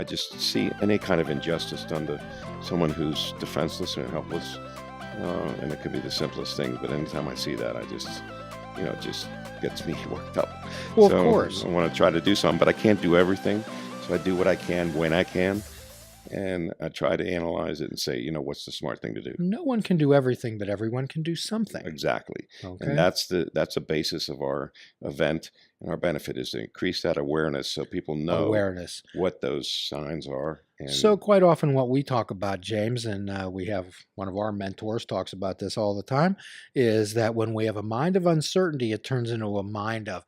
just see any kind of injustice done to someone who's defenseless and helpless, and it could be the simplest things, but anytime I see that, I just, it just gets me worked up. Well, So of course. I want to try to do something, but I can't do everything. So I do what I can when I can, and I try to analyze it and say, what's the smart thing to do? No one can do everything, but everyone can do something. Exactly. Okay. And that's the basis of our event, and our benefit is to increase that awareness so people know Awareness. what those signs are. And So quite often what we talk about, James, and we have one of our mentors talks about this all the time, is that when we have a mind of uncertainty, it turns into a mind of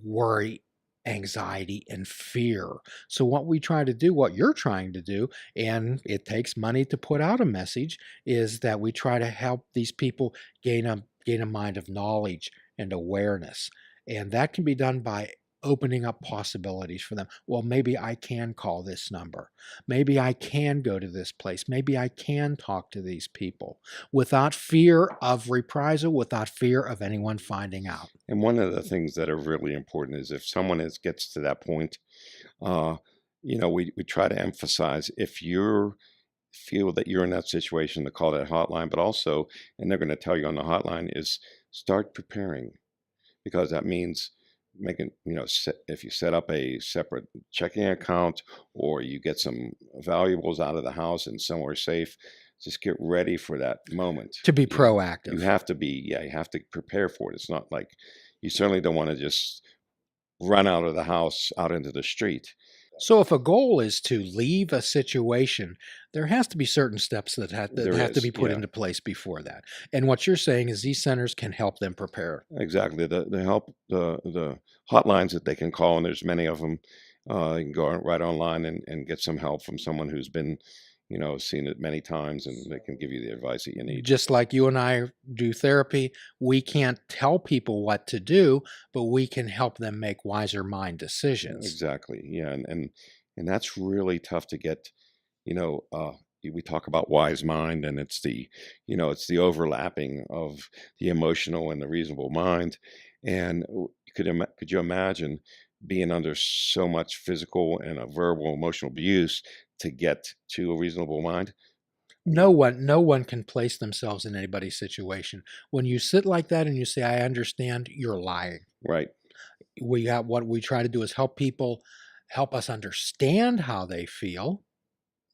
worry, anxiety, and fear. So what we try to do, what you're trying to do, and it takes money to put out a message, is that we try to help these people gain a mind of knowledge and awareness. And that can be done by opening up possibilities for them. Well, maybe I can call this number. Maybe I can go to this place. Maybe I can talk to these people without fear of reprisal, without fear of anyone finding out. And one of the things that are really important is if someone gets to that point, we try to emphasize if you feel that you're in that situation, to call that hotline, but also, and they're going to tell you on the hotline, is start preparing, because that means making, if you set up a separate checking account or you get some valuables out of the house and somewhere safe, just get ready for that moment. To be proactive. You have to you have to prepare for it. It's not like, you certainly don't want to just run out of the house out into the street. So if a goal is to leave a situation, there has to be certain steps that have to be put into place before that. And what you're saying is these centers can help them prepare. Exactly. The help, the hotlines that they can call, and there's many of them. You can go right online and get some help from someone who's been, seen it many times, and they can give you the advice that you need. Just like you and I do therapy, we can't tell people what to do, but we can help them make wiser mind decisions. Exactly. Yeah. And that's really tough to get, we talk about wise mind, and it's it's the overlapping of the emotional and the reasonable mind. And could you imagine being under so much physical and a verbal emotional abuse to get to a reasonable mind? No one can place themselves in anybody's situation. When you sit like that and you say, I understand, you're lying. Right. What we try to do is help us understand how they feel.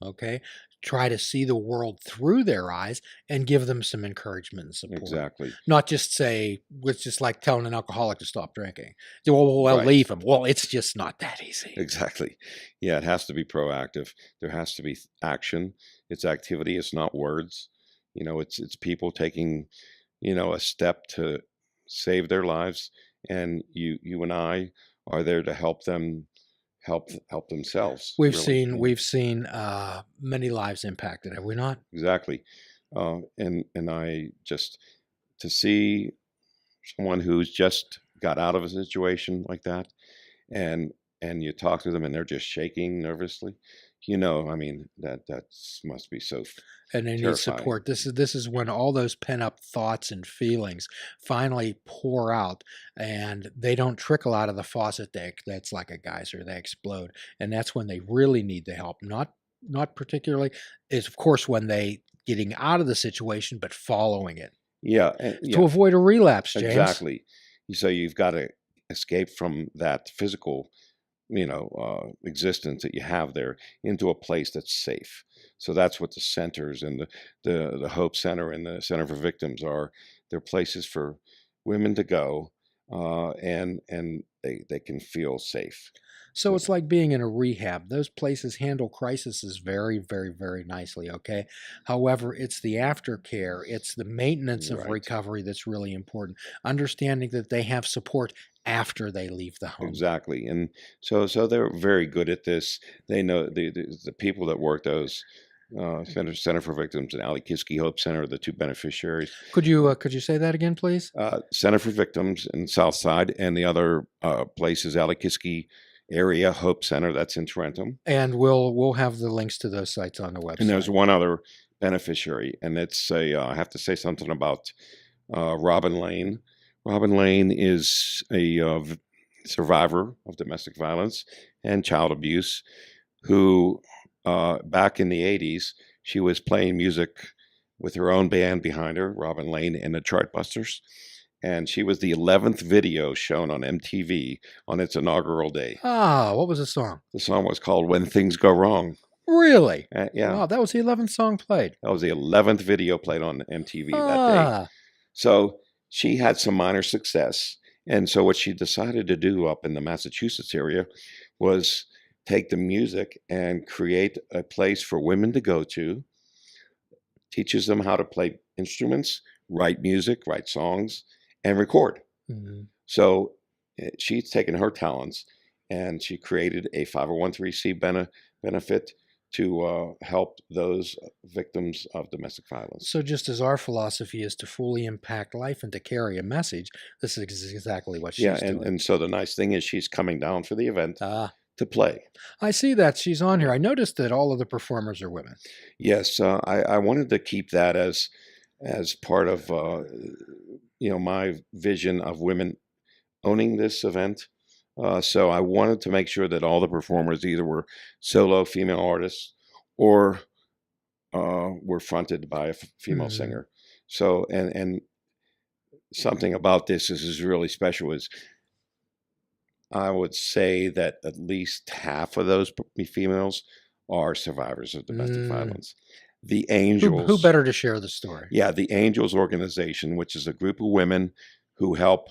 Okay. Try to see the world through their eyes and give them some encouragement and support. Exactly. Not just say, it's just like telling an alcoholic to stop drinking. Well, Right. leave him. Well, it's just not that easy. Exactly. Yeah, it has to be proactive. There has to be action. It's activity. It's not words. It's people taking, a step to save their lives, and you and I are there to help them help themselves. We've really. seen many lives impacted, have we not? Exactly. And I just, to see someone who's just got out of a situation like that, and you talk to them and they're just shaking nervously, that must be so And they need terrifying. support. This is when all those pent up thoughts and feelings finally pour out, and they don't trickle out of the faucet. That's like a geyser. They explode, and that's when they really need the help. Not particularly. It's of course when they getting out of the situation, but following it Yeah. to avoid a relapse. James. Exactly. So you've got to escape from that physical, existence that you have there into a place that's safe. So that's what the centers and the Hope Center and the Center for Victims are. They're places for women to go, and they can feel safe. So it's like being in a rehab. Those places handle crises very, very, very nicely, okay? However, it's the aftercare, it's the maintenance of Right. recovery that's really important. Understanding that they have support after they leave the home. Exactly. And so they're very good at this. They know the people that work those Center for Victims and Ali Kiski Hope Center are the two beneficiaries. Could you say that again, please? Center for Victims in South Side, and the other place is Ali Kiski Area Hope Center. That's in Tarentum. And we'll have the links to those sites on the website. And there's one other beneficiary, and it's I have to say something about Robin Lane. Robin Lane is a survivor of domestic violence and child abuse. who back in the 80s, she was playing music with her own band behind her, Robin Lane and the Chartbusters. And she was the 11th video shown on MTV on its inaugural day. Ah, what was the song? The song was called When Things Go Wrong. Really? Yeah, Wow, that was the 11th song played. that was the 11th video played on MTV that day. Ah, So she had some minor success. And so what she decided to do up in the Massachusetts area was take the music and create a place for women to go to, teaches them how to play instruments, write music, write songs, and record. mhm. So she's taken her talents and she created a 501c benefit to help those victims of domestic violence. So just as our philosophy is to fully impact life and to carry a message, this is exactly what Yeah, she's doing. and so the nice thing is she's coming down for the event Ah, to play. I see that she's on here. I noticed that all of the performers are women. Yes, I wanted to keep that as part of my vision of women owning this event. So I wanted to make sure that all the performers either were solo female artists or were fronted by a female Mhm. singer. So and something about this is really special is I would say that at least half of those females are survivors of domestic Mm. violence. The Who Angels, better to share the story? yeah, the Angels organization, which is a group of women who help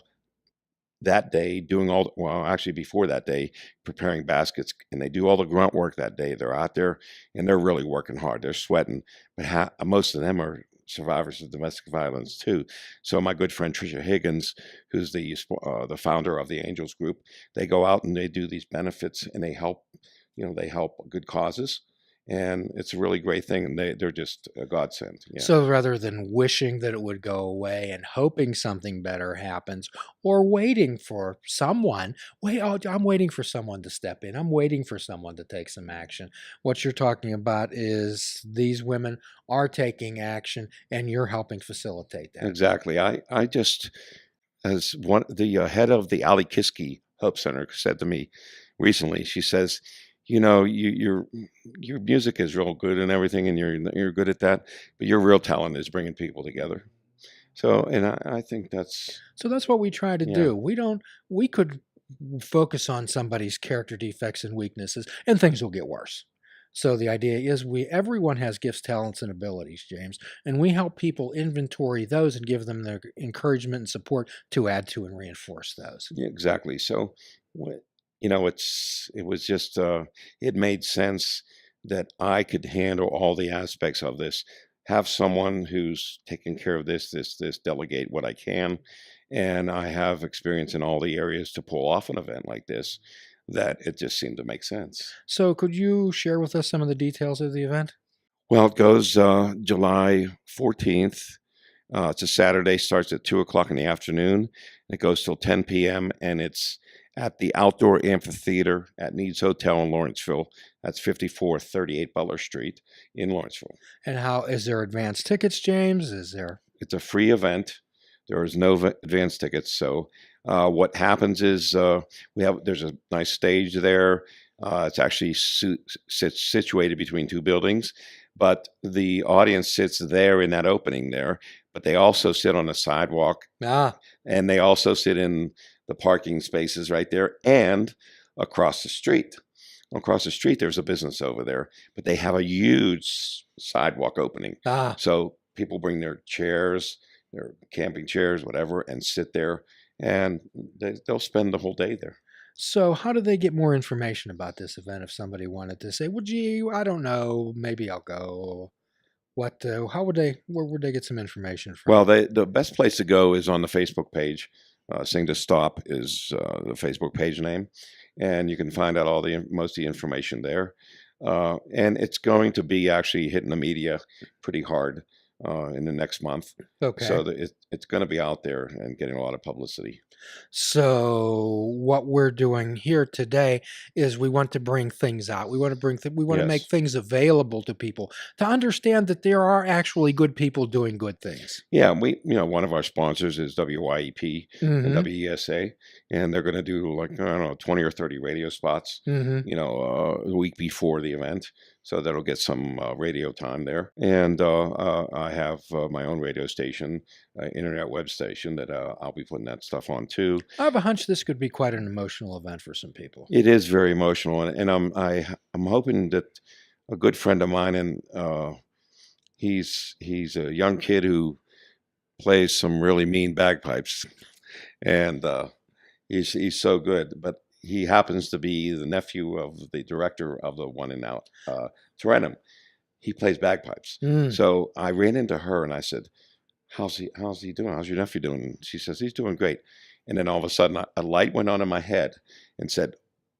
that day doing all well, actually before that day, preparing baskets, and they do all the grunt work that day. They're out there and they're really working hard. They're sweating, but most of them are survivors of domestic violence too. So my good friend Tricia Higgins, who's the founder of the Angels Group, they go out and they do these benefits and they help, they help good causes, and it's a really great thing. And they're just a godsend. Yeah, So rather than wishing that it would go away and hoping something better happens or waiting for someone, I'm waiting for someone to step in. I'm waiting for someone to take some action. What you're talking about is these women are taking action and you're helping facilitate that. exactly. I just as one the head of the Ali Kiski Hope Center said to me recently, she says, your music is real good and everything, and you're good at that, but your real talent is bringing people together. So, and I think that's So that's what we try to yeah, do. We could focus on somebody's character defects and weaknesses and things will get worse. So the idea is everyone has gifts, talents, and abilities, James, and we help people inventory those and give them the encouragement and support to add to and reinforce those. yeah, exactly. So, it was just it made sense that I could handle all the aspects of this. Have someone who's taking care of this, delegate what I can, and I have experience in all the areas to pull off an event like this. That it just seemed to make sense. So could you share with us some of the details of the event? Well, it goes July 14th. It's a Saturday, starts at 2 o'clock in the afternoon. It goes till 10 p.m. and it's at the Outdoor Amphitheater at Needs Hotel in Lawrenceville. That's 5438 Butler Street in Lawrenceville. And how is there advanced tickets, James? Is there It's a free event. There is no advance tickets. So what happens is there's a nice stage there. It's actually situated between two buildings, but the audience sits there in that opening there. But they also sit on the sidewalk, ah and they also sit in the parking spaces right there, and across the street. Across the street, there's a business over there, but they have a huge sidewalk opening. ah So people bring their chairs, their camping chairs, whatever, and sit there, and they'll spend the whole day there. So, how do they get more information about this event if somebody wanted to say, "Well, gee, I don't know, maybe I'll go." What? How would they? Where would they get some information from? Well, the best place to go is on the Facebook page. Sing to Stop is the Facebook page name, and you can find out all most of the information there. And it's going to be actually hitting the media pretty hard. in the next month. Okay. So that it's going to be out there and getting a lot of publicity. So what we're doing here today is we want to bring things out. We want to we want to make Yes. things available to people to understand that there are actually good people doing good things. Yeah, one of our sponsors is WYEP and Mhm. WESA, and they're going to do like, I don't know, 20 or 30 radio spots, Mhm. a week before the event. So that'll get some radio time there. And I have my own radio station, internet web station that I'll be putting that stuff on too. I have a hunch this could be quite an emotional event for some people. It is very emotional, and I'm hoping that a good friend of mine, and he's a young kid who plays some really mean bagpipes, and he's so good. But he happens to be the nephew of the director of the one in out Tarentum. He plays bagpipes. Mm. So I ran into her and I said, "How's he doing? How's your nephew doing?" And she says, "He's doing great." And then all of a sudden, a light went on in my head and said,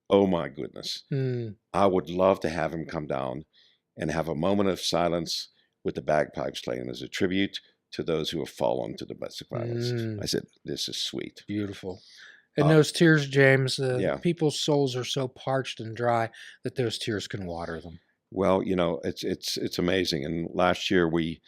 "Oh my goodness, Mm. I would love to have him come down and have a moment of silence with the bagpipes playing as a tribute to those who have fallen to domestic violence." I Mm. said, "This is sweet." Beautiful. And Uh, those tears, James, yeah. people's souls are so parched and dry that those tears can water them. Well, it's amazing. And last year we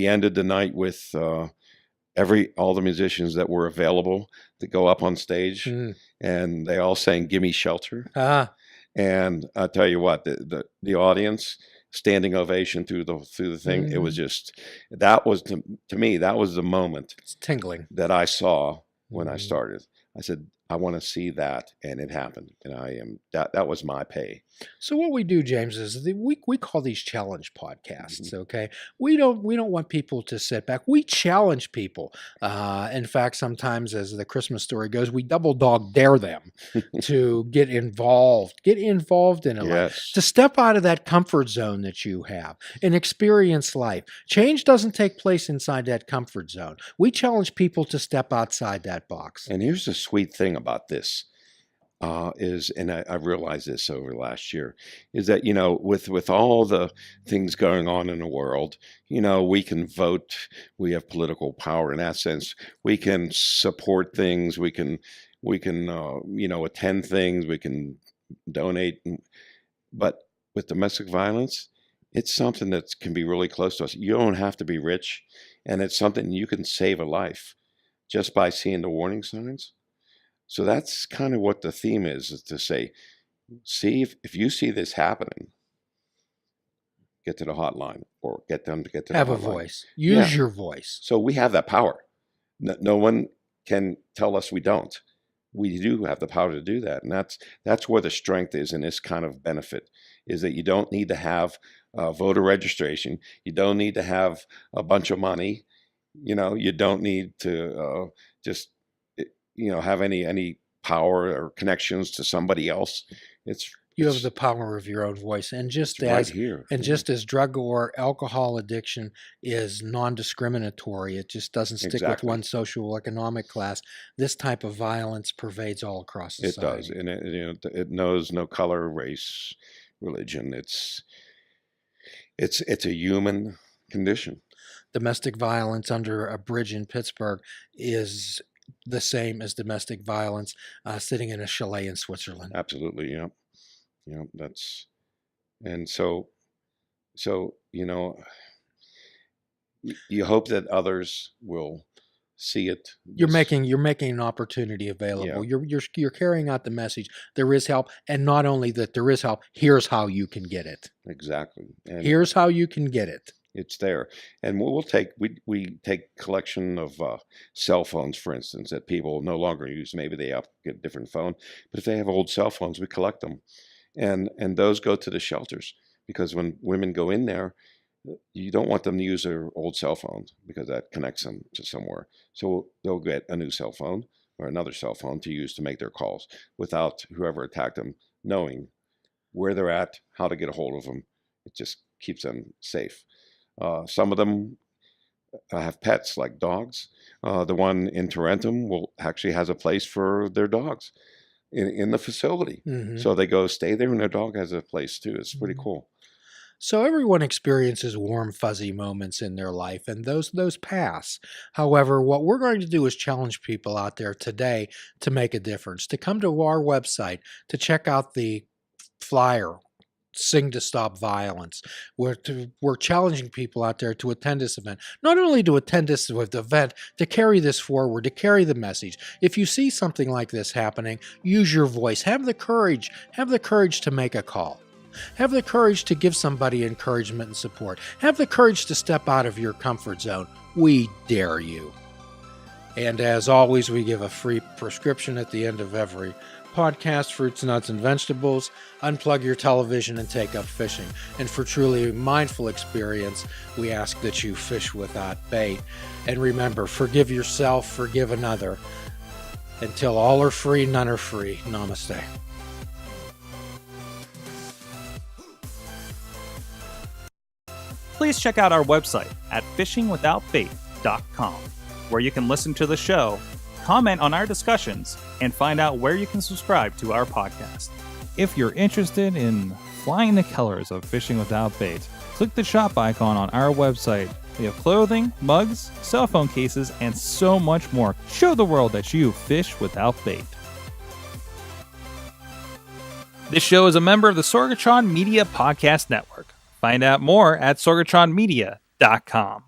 ended the night with all the musicians that were available to go up on stage, Mm. and they all sang "Gimme Shelter." Ah, And I tell you what, the audience standing ovation through the thing. It was mhm. just that was to me that was the moment It's tingling. that I saw when I Mhm. started. I said, I want to see that, and it happened. And that was my pay. So what we do, James, is we call these challenge podcasts. Mhm. Okay, we don't want people to sit back. We challenge people. In fact, sometimes, as the Christmas story goes, we double dog dare them to get involved in a life, Yes. to step out of that comfort zone that you have and experience life. Change doesn't take place inside that comfort zone. We challenge people to step outside that box. And here's the sweet thing about this. And I realized this over the last year, is that with all the things going on in the world, we can vote, we have political power in that sense, we can support things, we can attend things, we can donate, but with domestic violence, it's something that can be really close to us. You don't have to be rich, and it's something you can save a life just by seeing the warning signs. So that's kind of what the theme is to say, see if you see this happening, get to the hotline or get them to get to the Have a hotline. voice. Yeah. Use your voice. So we have that power. No one can tell us we don't. We do have the power to do that. And that's where the strength is in this kind of benefit, is that you don't need to have voter registration. You don't need to have a bunch of money. You don't need to just have any power or connections to somebody else. It's You have it's the power of your own voice, and it's right here. Yeah, just as drug or alcohol addiction is non-discriminatory, it just doesn't stick with exactly. one social economic class. This type of violence pervades all across It does, society. and it knows no color, race, religion. It's a human condition. Domestic violence under a bridge in Pittsburgh is the same as domestic violence sitting in a chalet in Switzerland. Absolutely. Yeah. Yeah. That's and so you hope that others will see it. This. You're making an opportunity Yeah. available. You're carrying out the message. There is help, and not only that there is help. Here's how you can get it. Exactly. And Here's how you can get it. it's there. And we take collection of cell phones, for instance, that people no longer use. Maybe they get a different phone, but if they have old cell phones, we collect them, and those go to the shelters, because when women go in there, you don't want them to use their old cell phones because that connects them to somewhere. So they'll get a new cell phone or another cell phone to use to make their calls without whoever attacked them knowing where they're at, how to get a hold of them. It just keeps them safe. Some of them have pets like dogs. The one in Tarentum will actually has a place for their dogs in the facility. Hmm. So they go stay there, and their dog has a place too. It's pretty cool. So everyone experiences warm, fuzzy moments in their life, and those pass. However, what we're going to do is challenge people out there today to make a difference, to come to our website, to check out the flyer, Sing to Stop Violence. We're challenging people out there to attend this event. Not only to attend this event, to carry this forward, to carry the message. If you see something like this happening, use your voice. Have the courage. Have the courage to make a call. Have the courage to give somebody encouragement and support. Have the courage to step out of your comfort zone. We dare you. And as always, we give a free prescription at the end of every podcast, Fruits, Nuts, and Vegetables. Unplug your television and take up fishing. And for truly mindful experience, we ask that you fish without bait. And remember, forgive yourself, forgive another. Until all are free, none are free. Namaste. Please check out our website at fishingwithoutbait.com, where you can listen to the show, comment on our discussions, and find out where you can subscribe to our podcast. If you're interested in flying the colors of Fishing Without Bait, click the shop icon on our website. We have clothing, mugs, cell phone cases, and so much more. Show the world that you fish without bait. This show is a member of the Sorgatron Media Podcast Network. Find out more at sorgatronmedia.com.